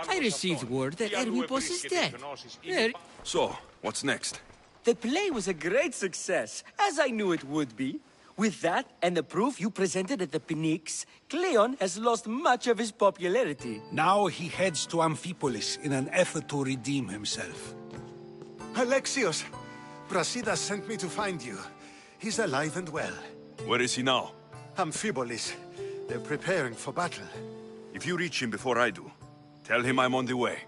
I received word that Erwipos is dead. So, what's next? The play was a great success, as I knew it would be. With that, and the proof you presented at the Pnyx, Cleon has lost much of his popularity. Now he heads to Amphipolis in an effort to redeem himself. Alexios! Brasidas sent me to find you. He's alive and well. Where is he now? Amphipolis. They're preparing for battle. If you reach him before I do, tell him I'm on the way.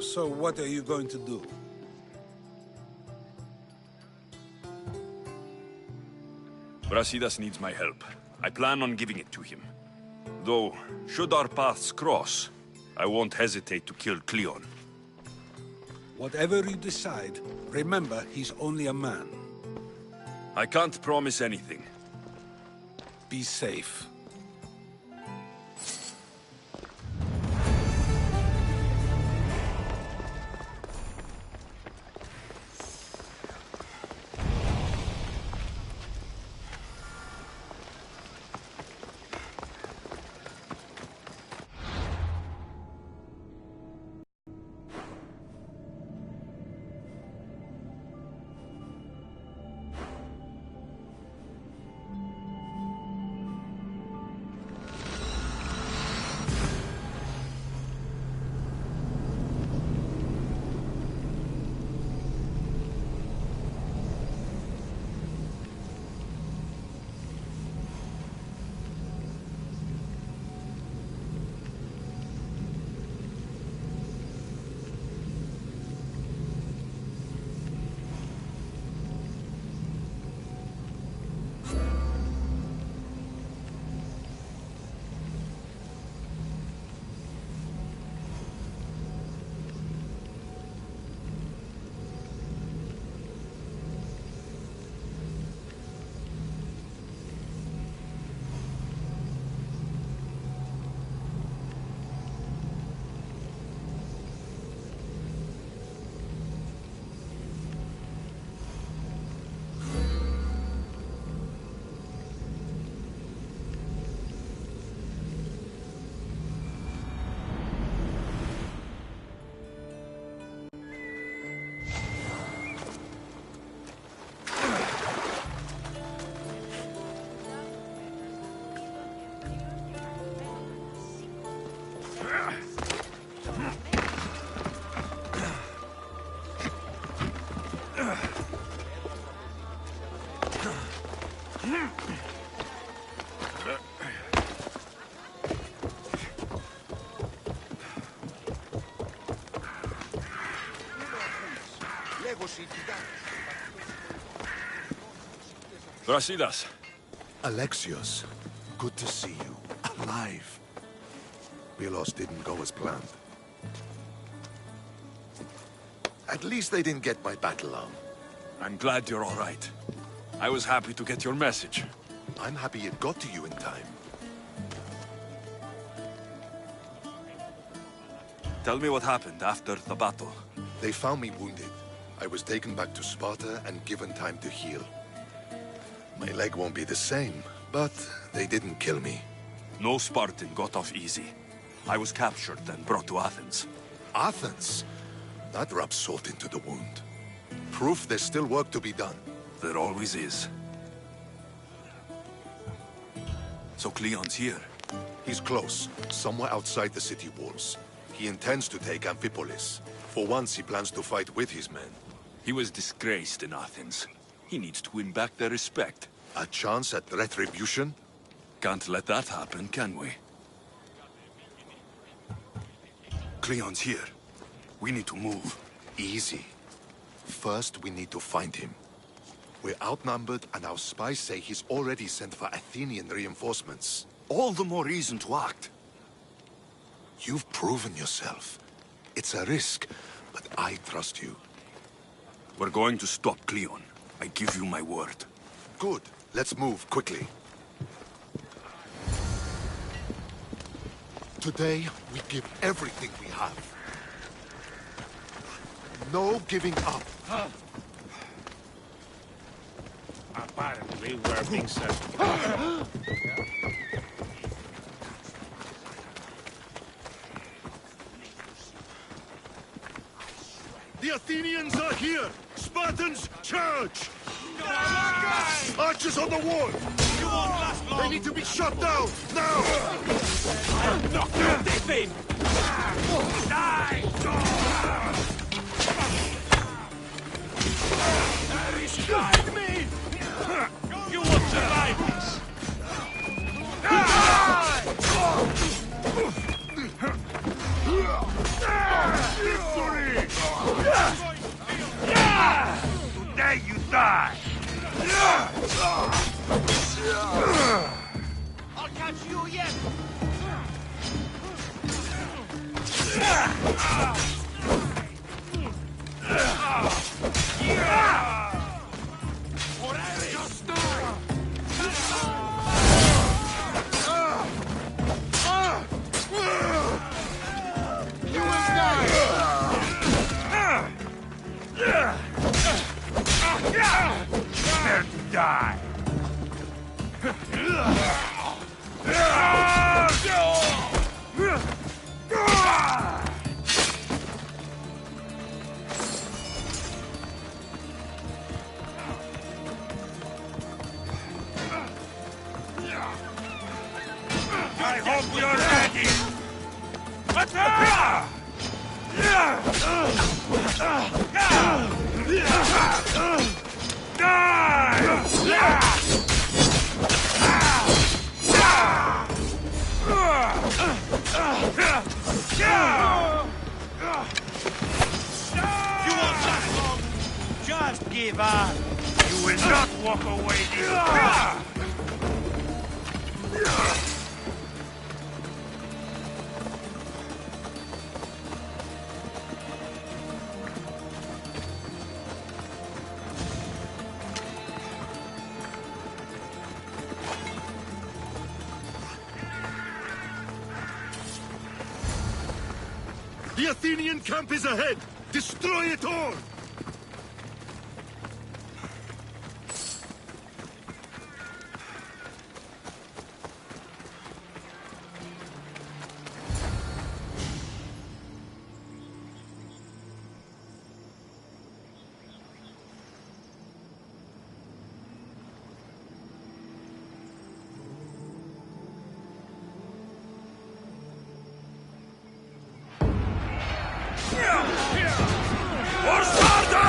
So what are you going to do? Brasidas needs my help. I plan on giving it to him. Though, should our paths cross, I won't hesitate to kill Cleon. Whatever you decide, remember he's only a man. I can't promise anything. Be safe. Brasidas. Alexios, good to see you. Alive. Pylos didn't go as planned. At least they didn't get my battle arm. I'm glad you're all right. I was happy to get your message. I'm happy it got to you in time. Tell me what happened after the battle. They found me wounded. I was taken back to Sparta and given time to heal. My leg won't be the same, but they didn't kill me. No Spartan got off easy. I was captured and brought to Athens. Athens? That rubs salt into the wound. Proof there's still work to be done. There always is. So Cleon's here? He's close, somewhere outside the city walls. He intends to take Amphipolis. For once, he plans to fight with his men. He was disgraced in Athens. He needs to win back their respect. A chance at retribution? Can't let that happen, can we? Cleon's here. We need to move. Easy. First, we need to find him. We're outnumbered, and our spies say he's already sent for Athenian reinforcements. All the more reason to act. You've proven yourself. It's a risk, but I trust you. We're going to stop Cleon. I give you my word. Good. Let's move quickly. Today, we give everything we have. No giving up. Apparently, we're being sent. The Athenians are here! Spartans, charge! Archers on the wall! You won't last long! They need to be shot down, now! I'll knock your teeth in! Die! Guide me! You won't survive this! Today you die! I'll catch you yet! Just die! You will die! Prepare to die! I hope you're ready! Attack! You won't last long! Just give up! You will not walk away this time! The Athenian camp is ahead! Destroy it all! For Sparta!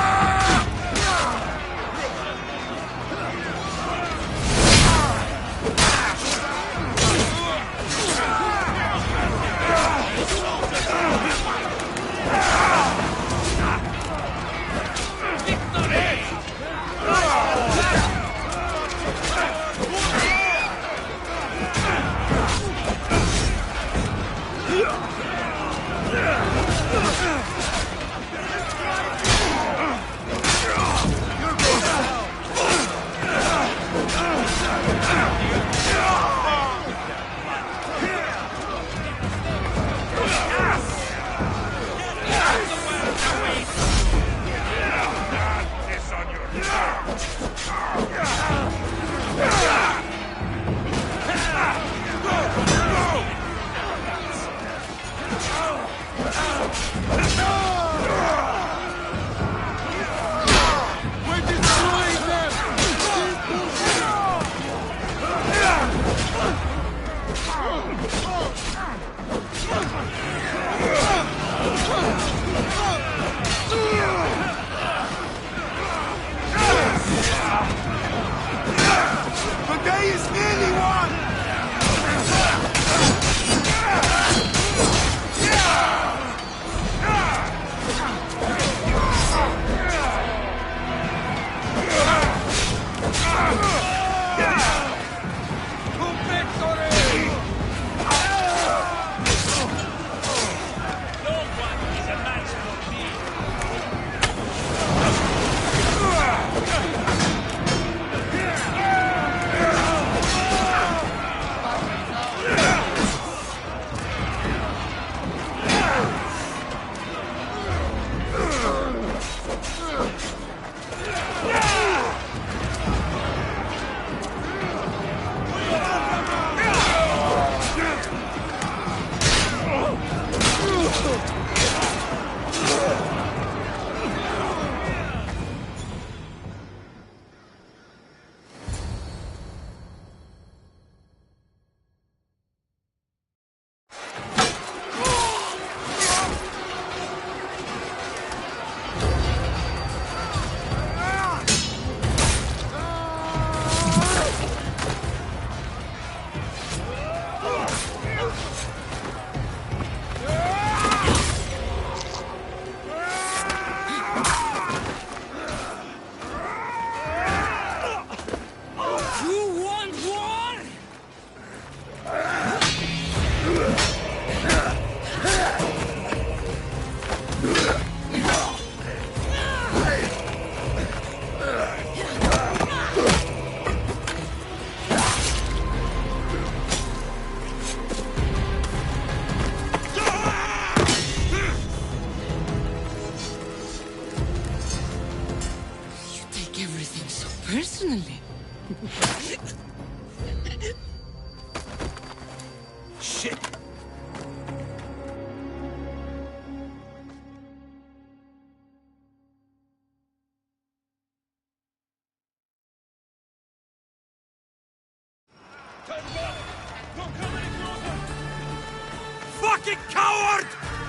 fucking coward!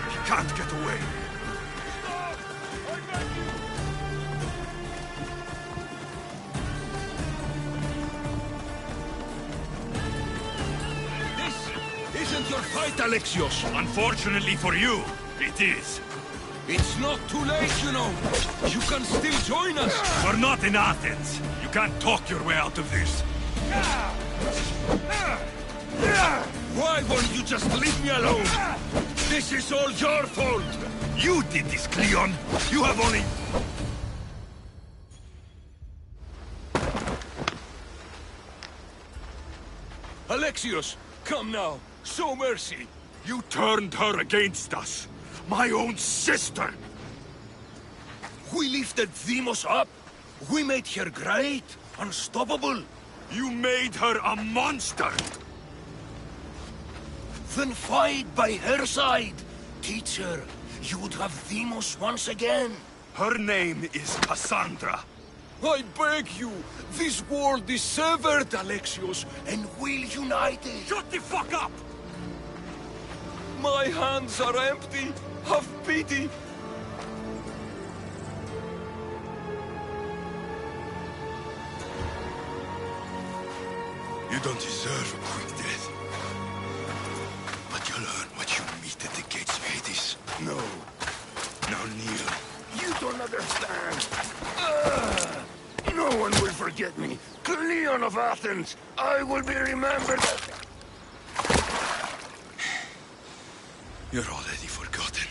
He can't get away. This isn't your fight, Alexios. Unfortunately for you, it is. It's not too late, you know. You can still join us. We're not in Athens. You can't talk your way out of this. Why won't you just leave me alone? This is all your fault. You did this, Cleon. You have only... Alexios, come now. Show mercy. You turned her against us. My own sister! We lifted Demos up. We made her great, unstoppable. You made her a monster! Then fight by her side. Teach her. You would have Demos once again. Her name is Cassandra. I beg you. This world is severed, Alexios, and we'll unite it. Shut the fuck up! My hands are empty. Have pity. You don't deserve a quick death. But you'll learn what you meet at the gates of Hades. No. Now kneel. You don't understand. No one will forget me. Cleon of Athens. I will be remembered. You're already forgotten.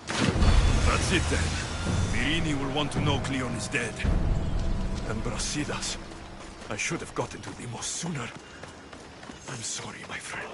That's it then. Myrini will want to know Cleon is dead. And Brasidas. I should have gotten to Demos sooner. I'm sorry, my friend.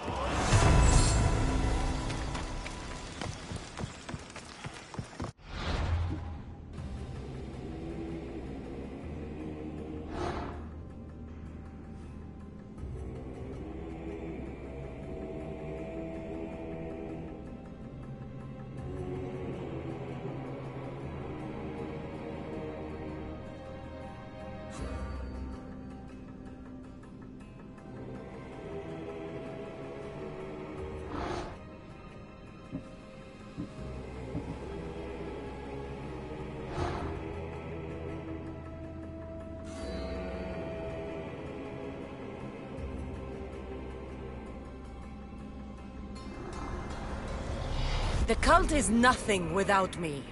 The cult is nothing without me.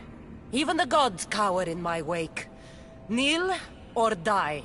Even the gods cower in my wake. Kneel or die.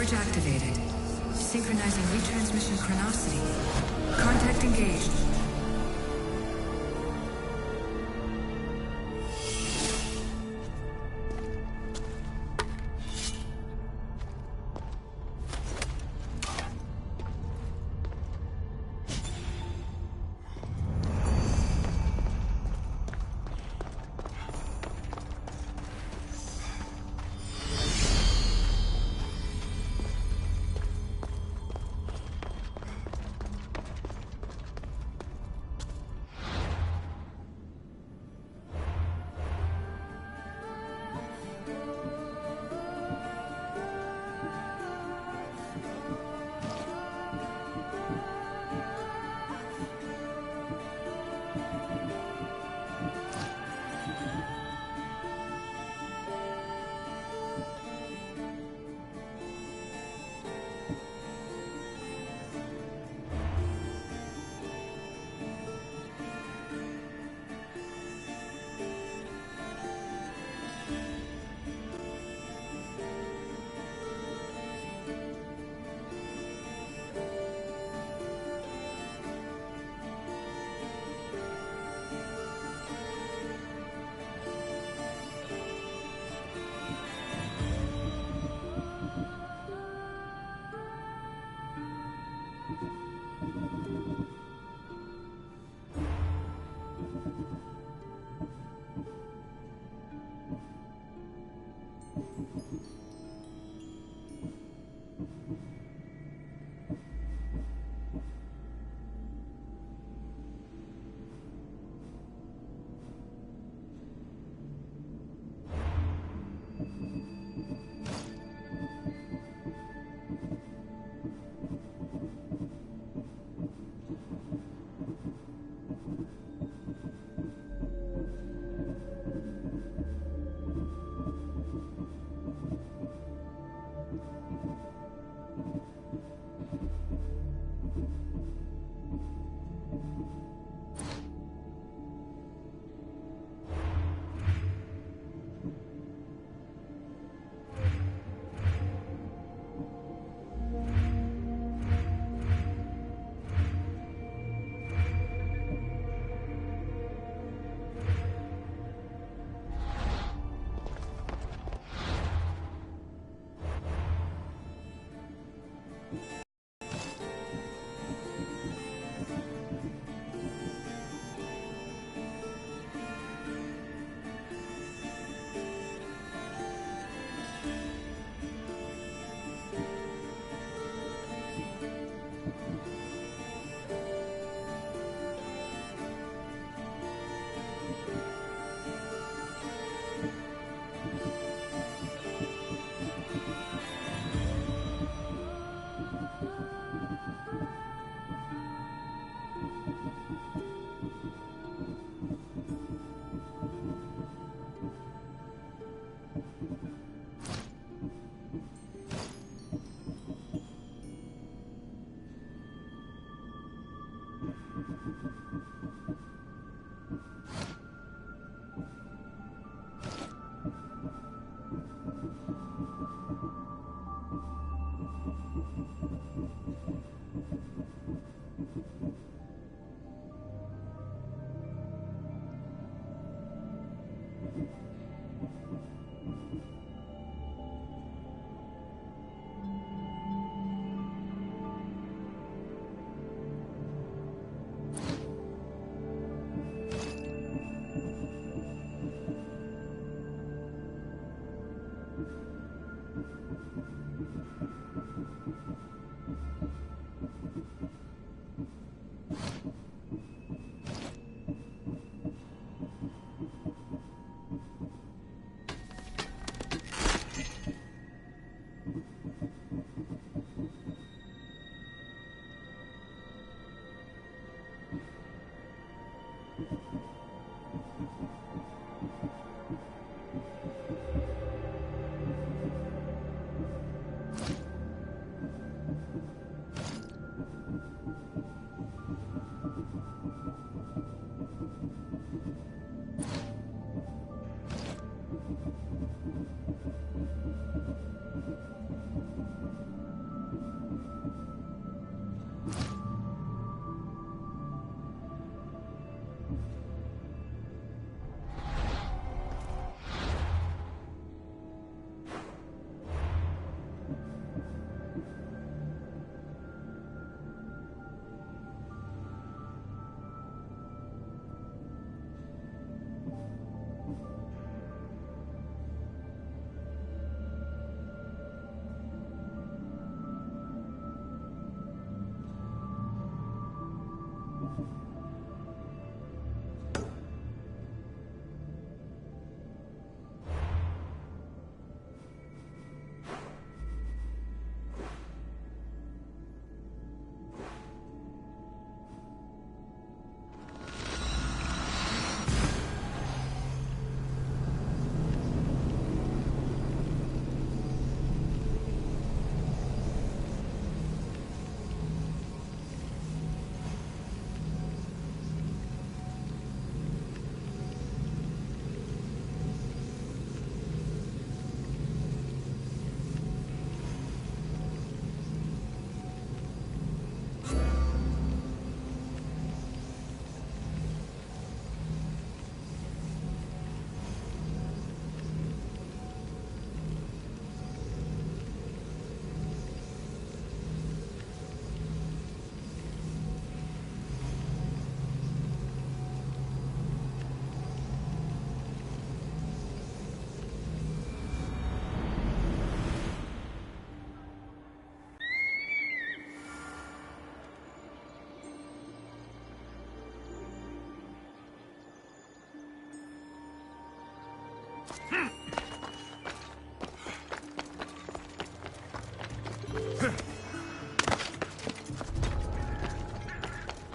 Switch activated. Synchronizing retransmission chronicity. Contact engaged.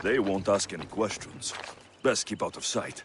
They won't ask any questions. Best keep out of sight.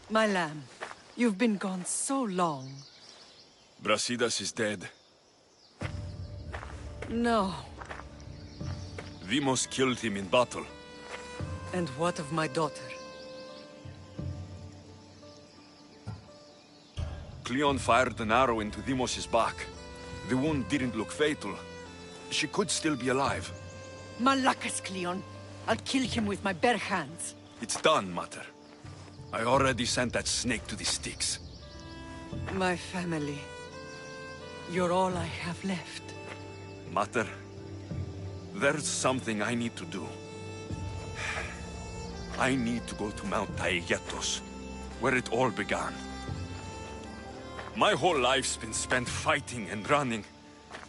My lamb, you've been gone so long. Brasidas is dead. No. Vimos killed him in battle. And what of my daughter? Cleon fired an arrow into Dimos' back. The wound didn't look fatal. She could still be alive. Malakas, Cleon. I'll kill him with my bare hands. It's done, Mater. I already sent that snake to the Styx. My family. You're all I have left. Mater, there's something I need to do. I need to go to Mount Taegetos, where it all began. My whole life's been spent fighting and running.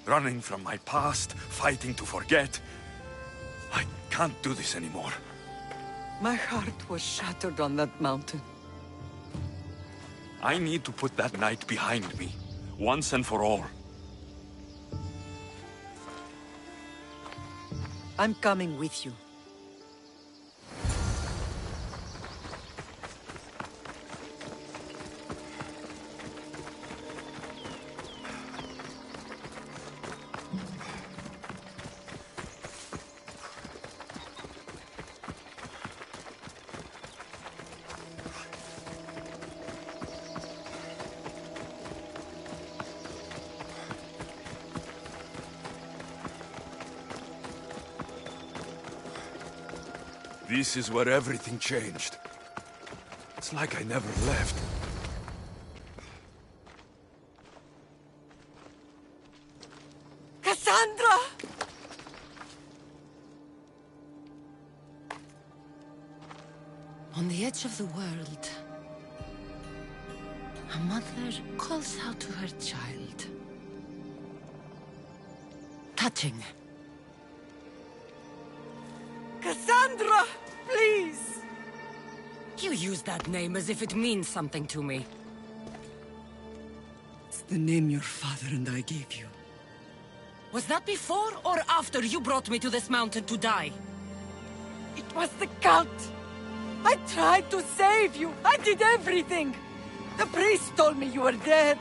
Running from my past, fighting to forget. I can't do this anymore. My heart was shattered on that mountain. I need to put that night behind me, once and for all. I'm coming with you. This is where everything changed. It's like I never left. Cassandra! On the edge of the world, a mother calls out to her child. Touching. Cassandra! Please! You use that name as if it means something to me. It's the name your father and I gave you. Was that before or after you brought me to this mountain to die? It was the cult! I tried to save you! I did everything! The priest told me you were dead!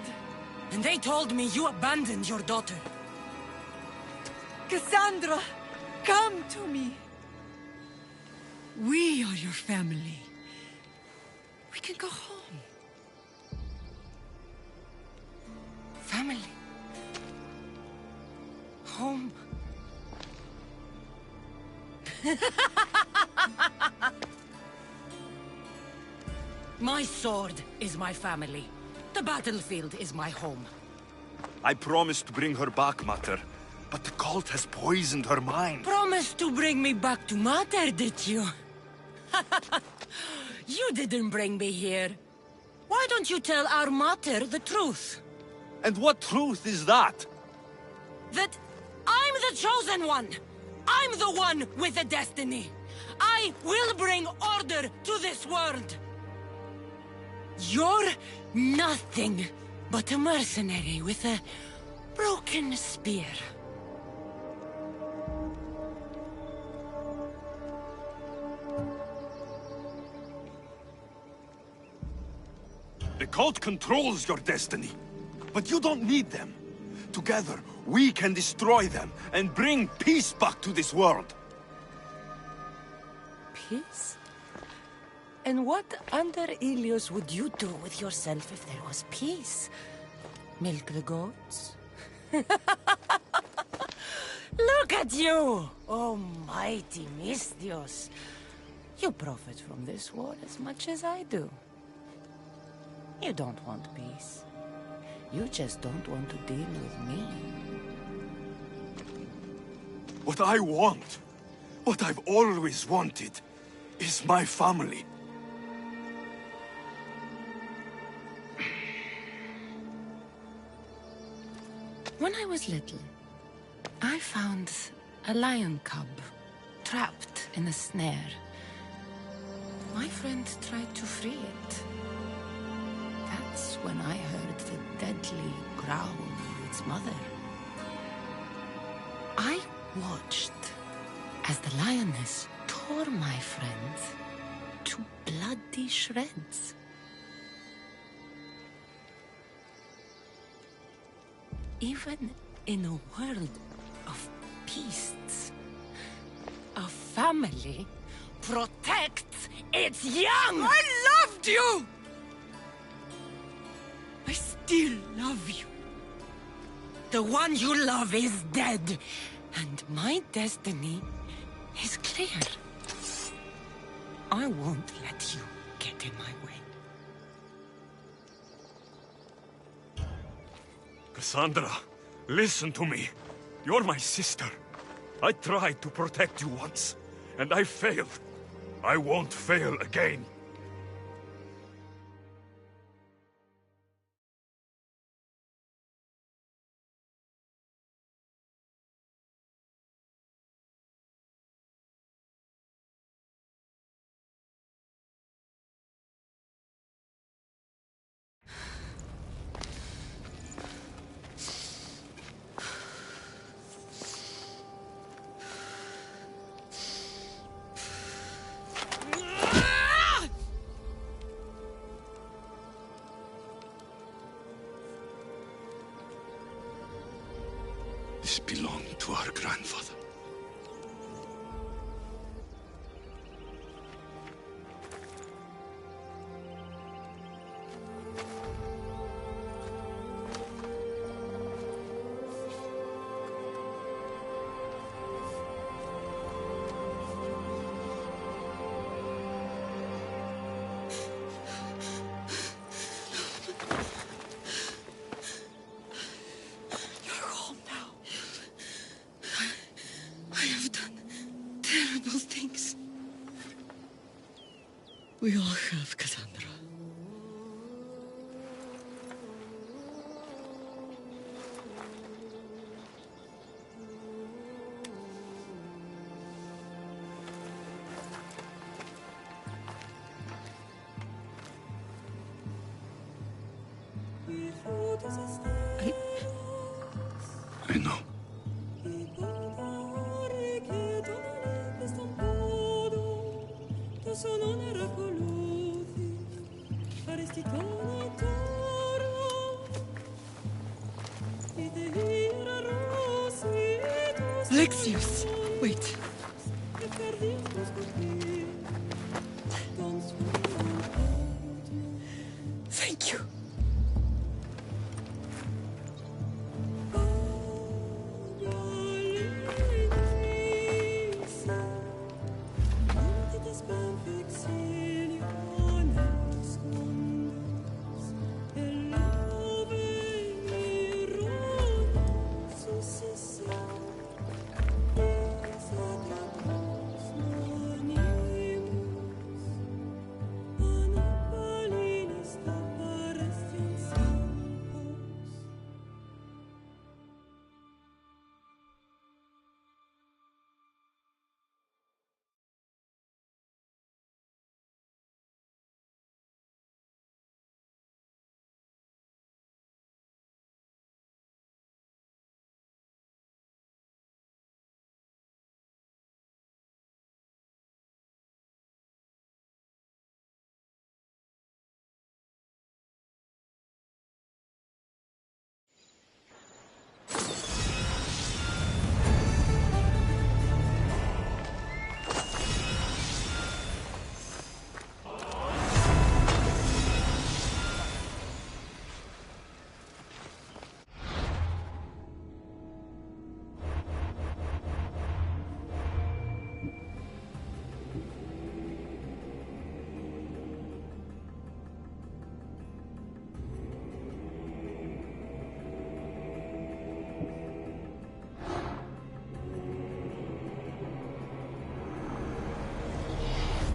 And they told me you abandoned your daughter. Cassandra! Come to me! We are your family. We can go home. Family. Home. My sword is my family. The battlefield is my home. I promised to bring her back, Mater. But the cult has poisoned her mind. Promised to bring me back to Mater, did you? You didn't bring me here. Why don't you tell our Mater the truth? And what truth is that? That I'm the chosen one! I'm the one with a destiny! I will bring order to this world! You're nothing but a mercenary with a broken spear. The cult controls your destiny, but you don't need them. Together, we can destroy them and bring peace back to this world. Peace? And what under Ilios would you do with yourself if there was peace? Milk the goats? Look at you! Oh, mighty Mistios. You profit from this war as much as I do. You don't want peace. You just don't want to deal with me. What I want, what I've always wanted, is my family. When I was little, I found a lion cub trapped in a snare. My friend tried to free it. That's when I heard the deadly growl of its mother. I watched as the lioness tore my friend to bloody shreds. Even in a world of beasts, a family protects its young! I loved you! I still love you. The one you love is dead, and my destiny is clear. I won't let you get in my way. Cassandra, listen to me. You're my sister. I tried to protect you once, and I failed. I won't fail again. This belonged to our grandfather. We all have, Cassandra. I know. Alexios! Wait. Thank you.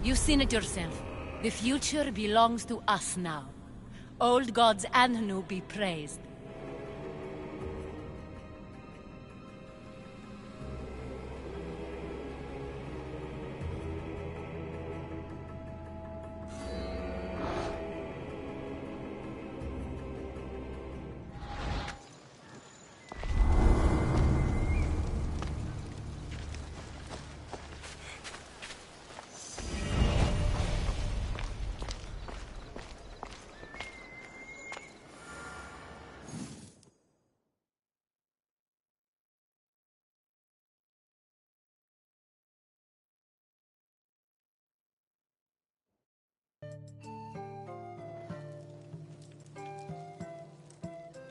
You've seen it yourself. The future belongs to us now. Old gods and new be praised.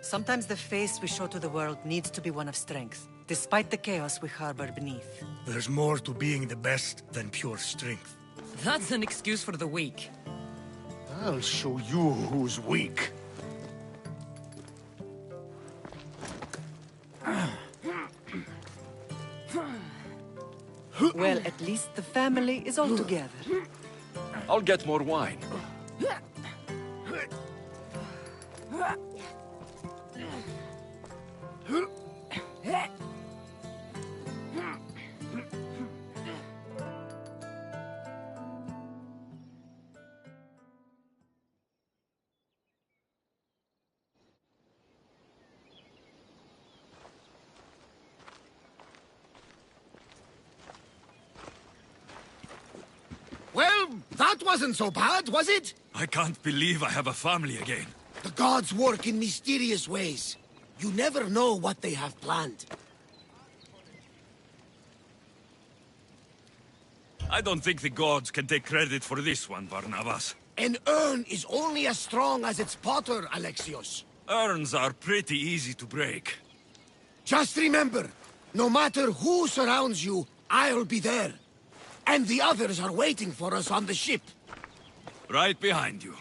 Sometimes the face we show to the world needs to be one of strength, despite the chaos we harbor beneath. There's more to being the best than pure strength. That's an excuse for the weak. I'll show you who's weak. Well, at least the family is all together. I'll get more wine. Well, that wasn't so bad, was it? I can't believe I have a family again. The gods work in mysterious ways. You never know what they have planned. I don't think the gods can take credit for this one, Barnabas. An urn is only as strong as its potter, Alexios. Urns are pretty easy to break. Just remember, no matter who surrounds you, I'll be there. And the others are waiting for us on the ship. Right behind you.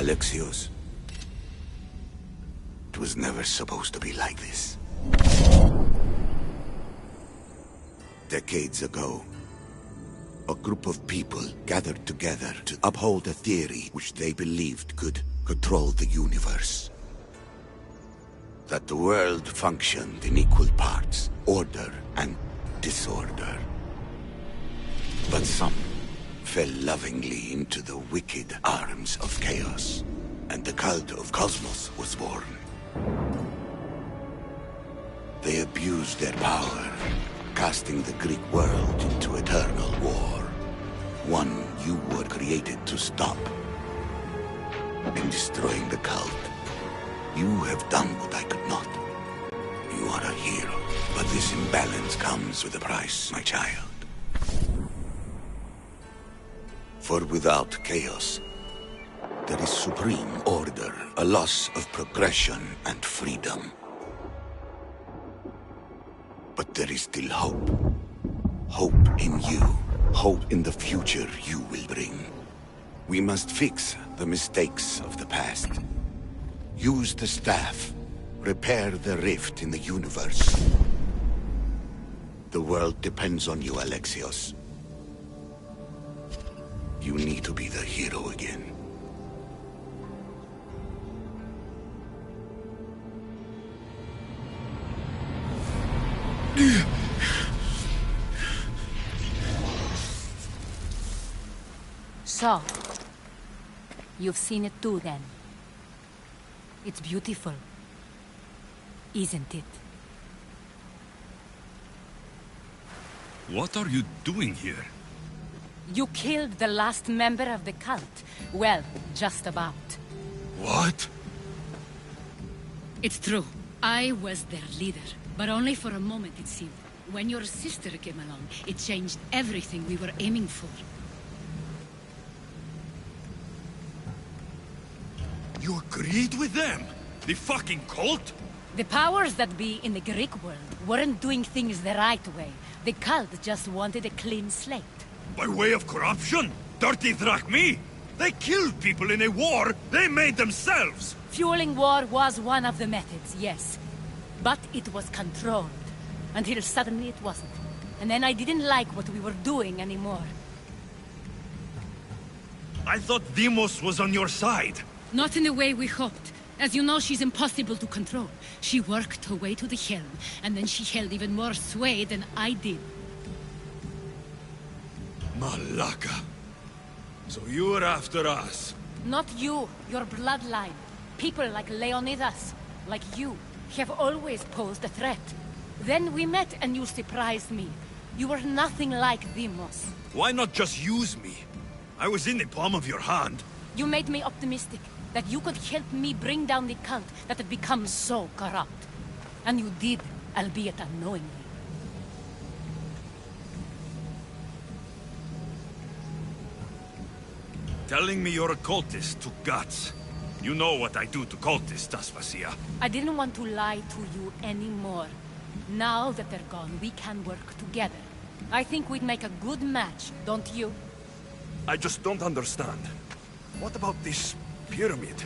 Alexios. It was never supposed to be like this. Decades ago, a group of people gathered together to uphold a theory which they believed could control the universe. That the world functioned in equal parts, order and disorder. But some fell lovingly into the wicked arms of chaos, and the cult of Cosmos was born. They abused their power, casting the Greek world into eternal war. One you were created to stop. In destroying the cult, you have done what I could not. You are a hero, but this imbalance comes with a price, my child. For without chaos, there is supreme order, a loss of progression and freedom. But there is still hope. Hope in you. Hope in the future you will bring. We must fix the mistakes of the past. Use the staff. Repair the rift in the universe. The world depends on you, Alexios. You need to be the hero again. So, you've seen it too then. It's beautiful, isn't it? What are you doing here? You killed the last member of the cult. Well, just about. What? It's true. I was their leader, but only for a moment it seemed. When your sister came along, it changed everything we were aiming for. You agreed with them? The fucking cult? The powers that be in the Greek world weren't doing things the right way. The cult just wanted a clean slate. By way of corruption? Dirty Drachmi? They killed people in a war they made themselves! Fueling war was one of the methods, yes. But it was controlled. Until suddenly it wasn't. And then I didn't like what we were doing anymore. I thought Deimos was on your side. Not in the way we hoped. As you know, she's impossible to control. She worked her way to the helm, and then she held even more sway than I did. Malaka. So you were after us? Not you, your bloodline. People like Leonidas, like you, have always posed a threat. Then we met and you surprised me. You were nothing like Deimos. Why not just use me? I was in the palm of your hand. You made me optimistic that you could help me bring down the cult that had become so corrupt. And you did, albeit unknowingly. Telling me you're a cultist took guts. You know what I do to cultists, Aspasia. I didn't want to lie to you anymore. Now that they're gone, we can work together. I think we'd make a good match, don't you? I just don't understand. What about this pyramid?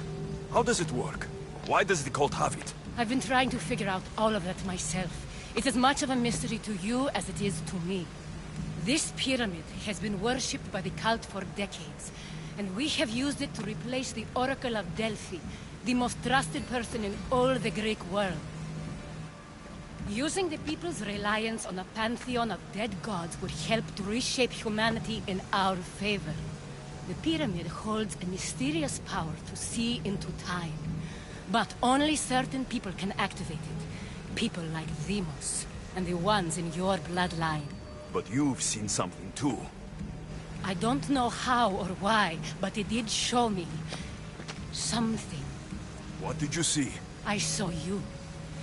How does it work? Why does the cult have it? I've been trying to figure out all of that myself. It's as much of a mystery to you as it is to me. This pyramid has been worshipped by the cult for decades, and we have used it to replace the Oracle of Delphi, the most trusted person in all the Greek world. Using the people's reliance on a pantheon of dead gods would help to reshape humanity in our favor. The pyramid holds a mysterious power to see into time, but only certain people can activate it. People like Demos, and the ones in your bloodline. But you've seen something too. I don't know how or why, but it did show me something. What did you see? I saw you.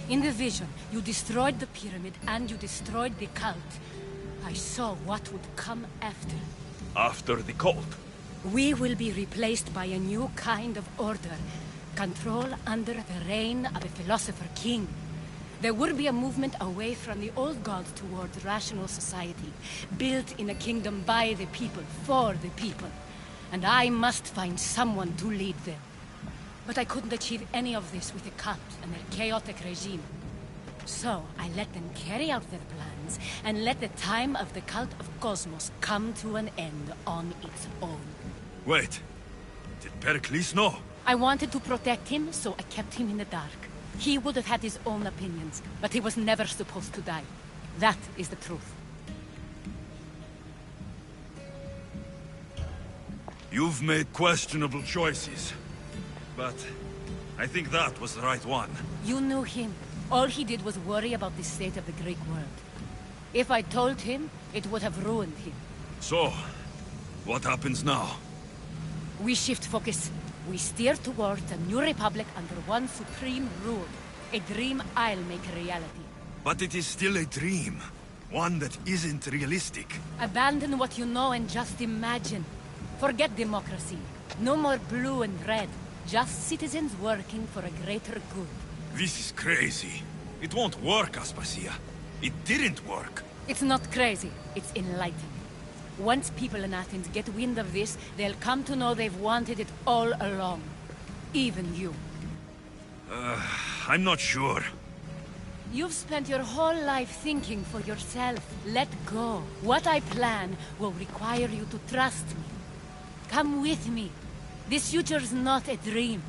In the vision, you destroyed the pyramid and you destroyed the cult. I saw what would come after. After the cult? We will be replaced by a new kind of order. Control under the reign of a philosopher king. There would be a movement away from the old gods towards rational society, built in a kingdom by the people, for the people. And I must find someone to lead them. But I couldn't achieve any of this with the cult and their chaotic regime. So I let them carry out their plans, and let the time of the cult of Cosmos come to an end on its own. Wait, did Pericles know? I wanted to protect him, so I kept him in the dark. He would have had his own opinions, but he was never supposed to die. That is the truth. You've made questionable choices, but I think that was the right one. You knew him. All he did was worry about the state of the Greek world. If I told him, it would have ruined him. So, what happens now? We shift focus. We steer towards a new republic under one supreme rule. A dream I'll make a reality. But it is still a dream. One that isn't realistic. Abandon what you know and just imagine. Forget democracy. No more blue and red. Just citizens working for a greater good. This is crazy. It won't work, Aspasia. It didn't work. It's not crazy. It's enlightening. Once people in Athens get wind of this, they'll come to know they've wanted it all along. Even you. I'm not sure. You've spent your whole life thinking for yourself. Let go. What I plan will require you to trust me. Come with me. This future's not a dream.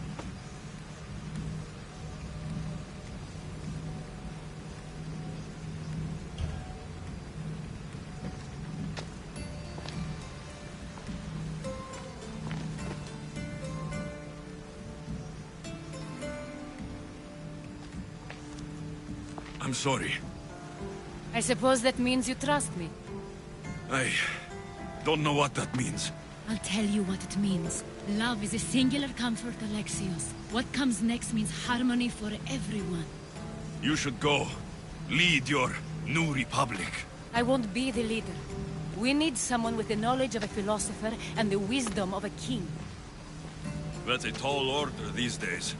I'm sorry. I suppose that means you trust me. I don't know what that means. I'll tell you what it means. Love is a singular comfort, Alexios. What comes next means harmony for everyone. You should go. Lead your new republic. I won't be the leader. We need someone with the knowledge of a philosopher and the wisdom of a king. That's a tall order these days.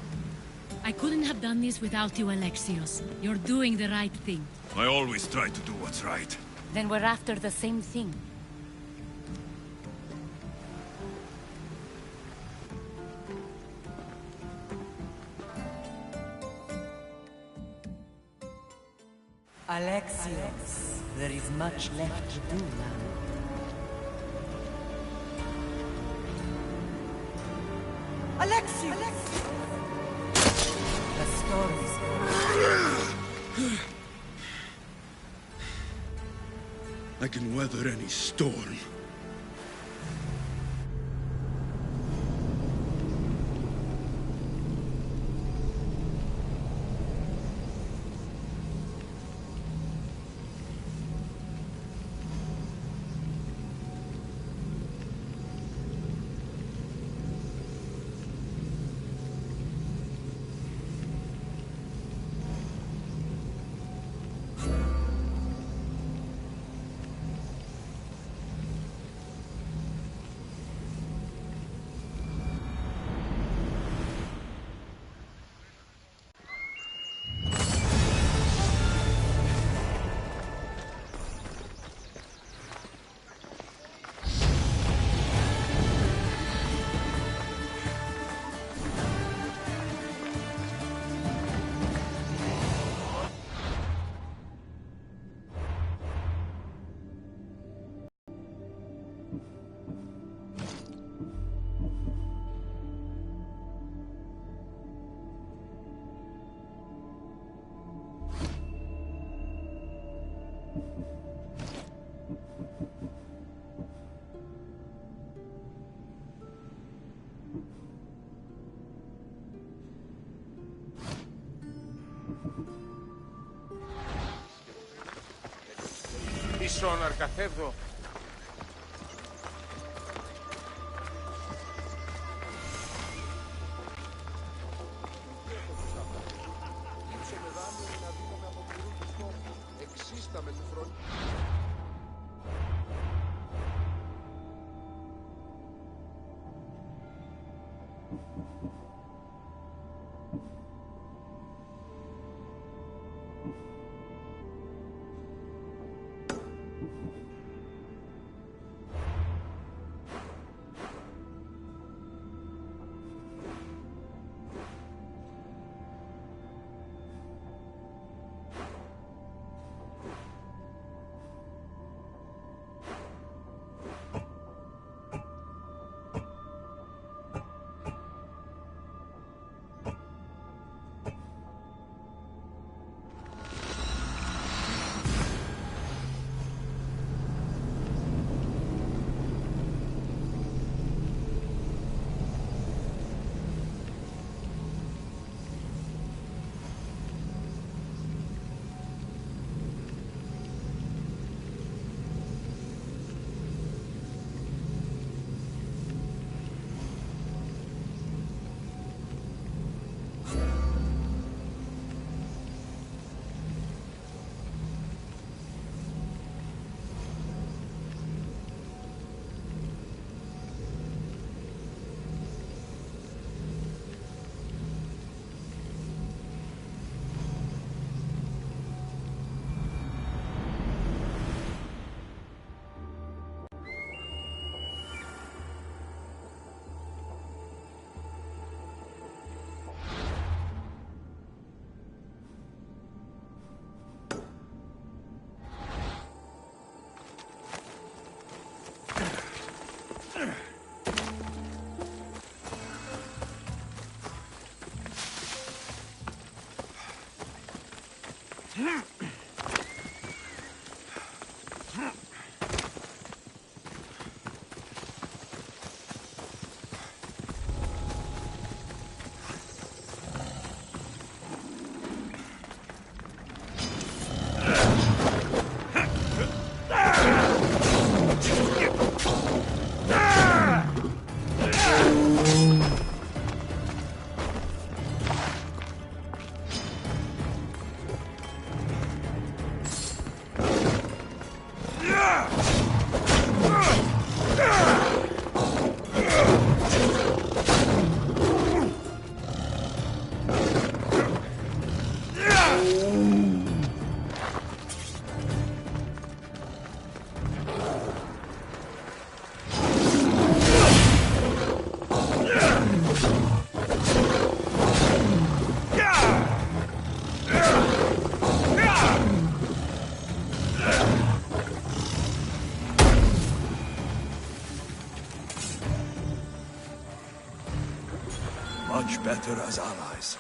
I couldn't have done this without you, Alexios. You're doing the right thing. I always try to do what's right. Then we're after the same thing. Alexios, there is much left to do now. Alexios! The storm is I can weather any storm. sonar καθεύδω. Much better as allies.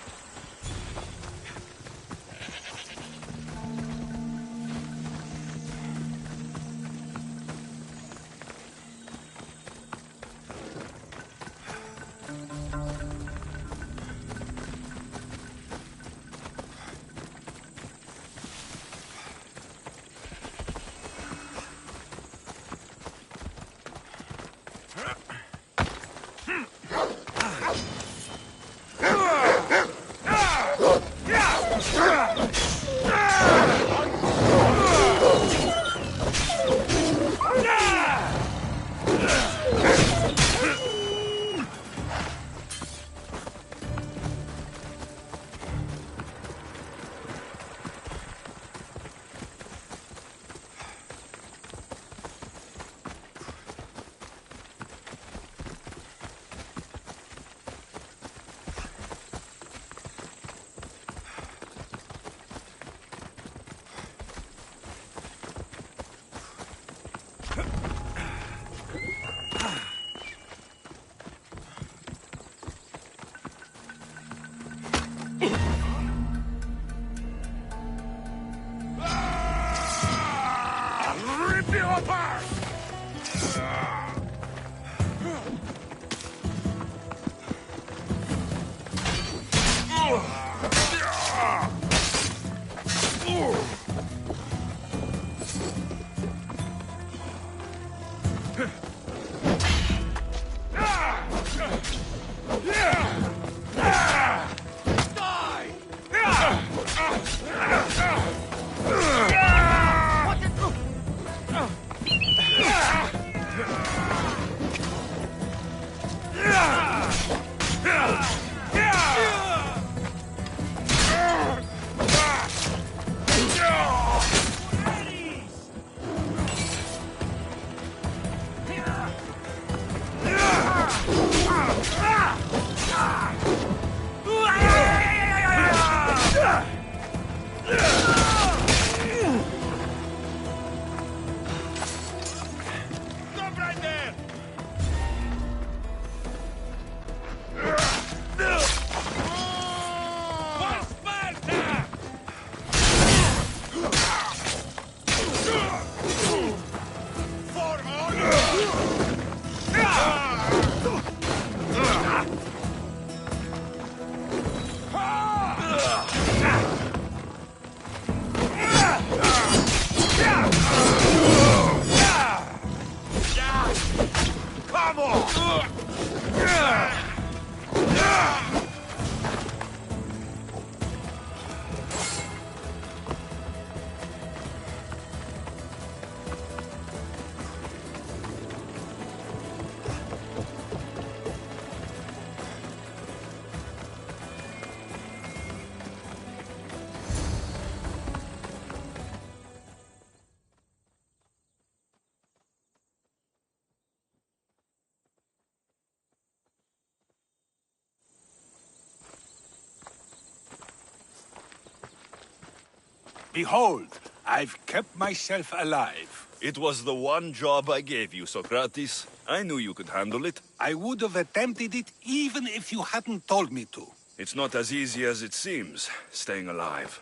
Behold, I've kept myself alive. It was the one job I gave you, Socrates. I knew you could handle it. I would have attempted it even if you hadn't told me to. It's not as easy as it seems, staying alive.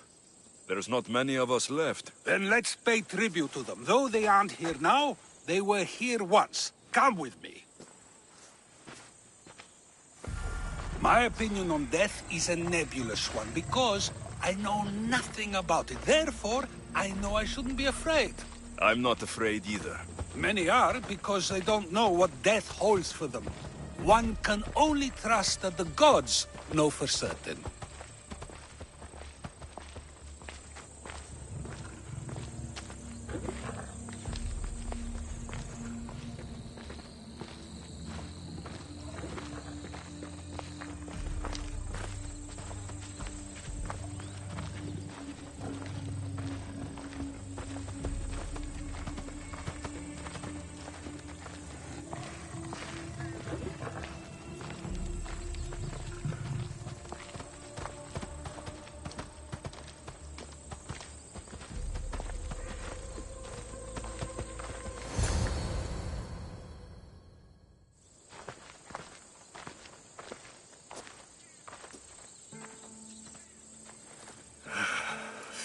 There's not many of us left. Then let's pay tribute to them. Though they aren't here now, they were here once. Come with me. My opinion on death is a nebulous one, because I know nothing about it. Therefore, I know I shouldn't be afraid. I'm not afraid either. Many are, because they don't know what death holds for them. One can only trust that the gods know for certain.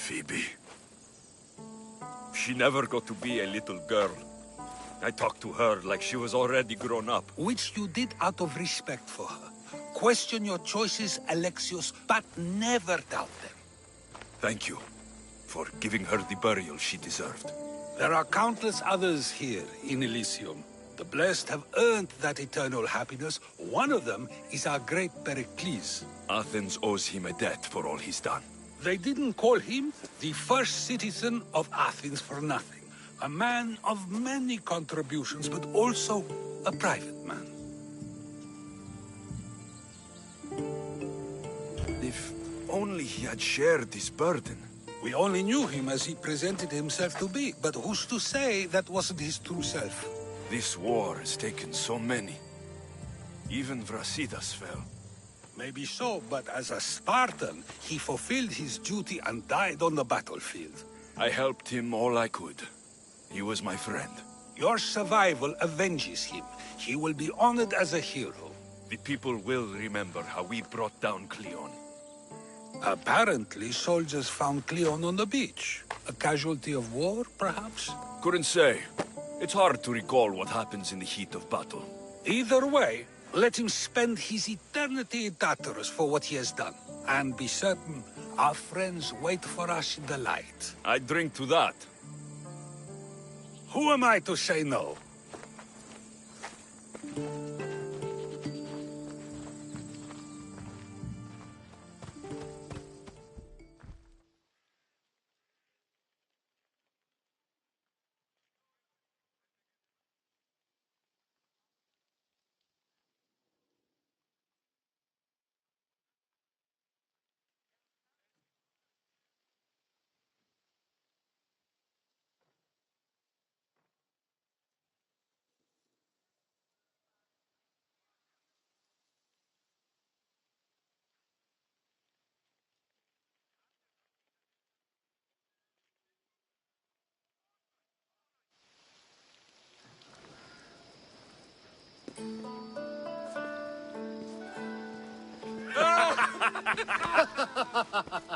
Phoebe. She never got to be a little girl. I talked to her like she was already grown up. Which you did out of respect for her. Question your choices, Alexios, but never doubt them. Thank you for giving her the burial she deserved. There are countless others here in Elysium. The blessed have earned that eternal happiness. One of them is our great Pericles. Athens owes him a debt for all he's done. They didn't call him the first citizen of Athens for nothing. A man of many contributions, but also a private man. If only he had shared his burden. We only knew him as he presented himself to be, but who's to say that wasn't his true self? This war has taken so many. Even Brasidas fell. Maybe so, but as a Spartan, he fulfilled his duty and died on the battlefield. I helped him all I could. He was my friend. Your survival avenges him. He will be honored as a hero. The people will remember how we brought down Cleon. Apparently, soldiers found Cleon on the beach. A casualty of war, perhaps? Couldn't say. It's hard to recall what happens in the heat of battle. Either way, let him spend his eternity in Tartarus for what he has done. And be certain, our friends wait for us in the light. I drink to that. Who am I to say no?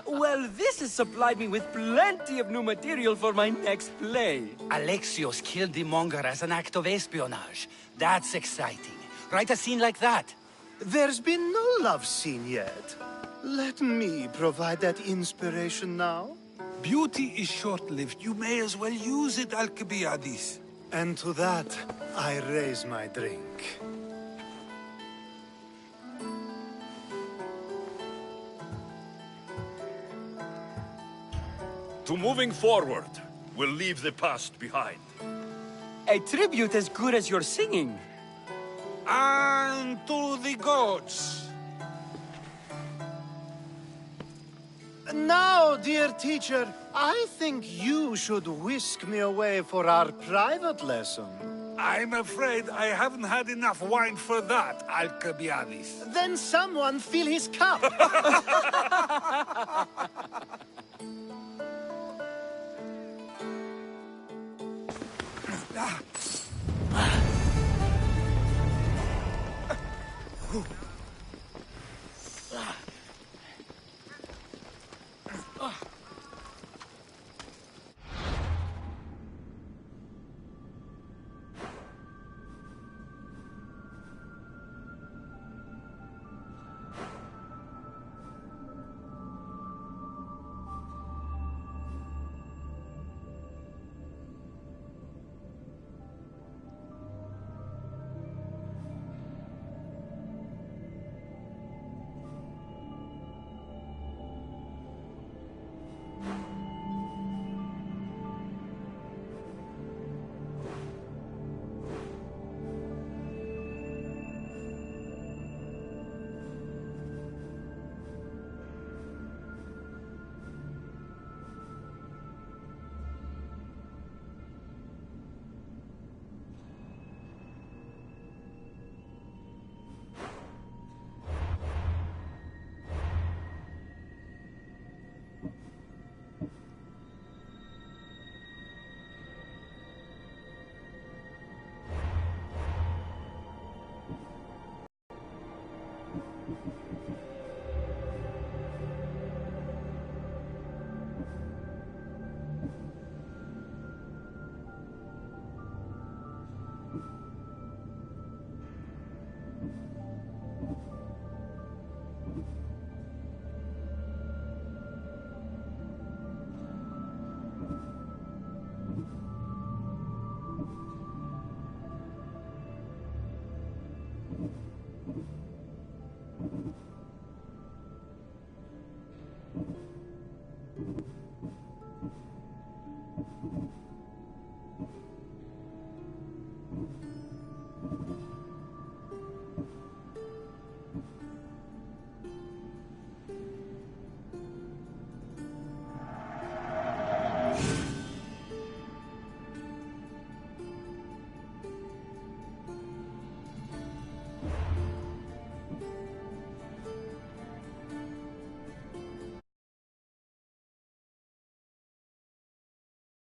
Well, this has supplied me with plenty of new material for my next play. Alexios killed the monger as an act of espionage. That's exciting. Write a scene like that. There's been no love scene yet. Let me provide that inspiration now. Beauty is short-lived. You may as well use it, Alcibiades. And to that, I raise my drink. To moving forward, we'll leave the past behind. A tribute as good as your singing. And to the gods. Now, dear teacher, I think you should whisk me away for our private lesson. I'm afraid I haven't had enough wine for that, Alcibiades. Then someone fill his cup.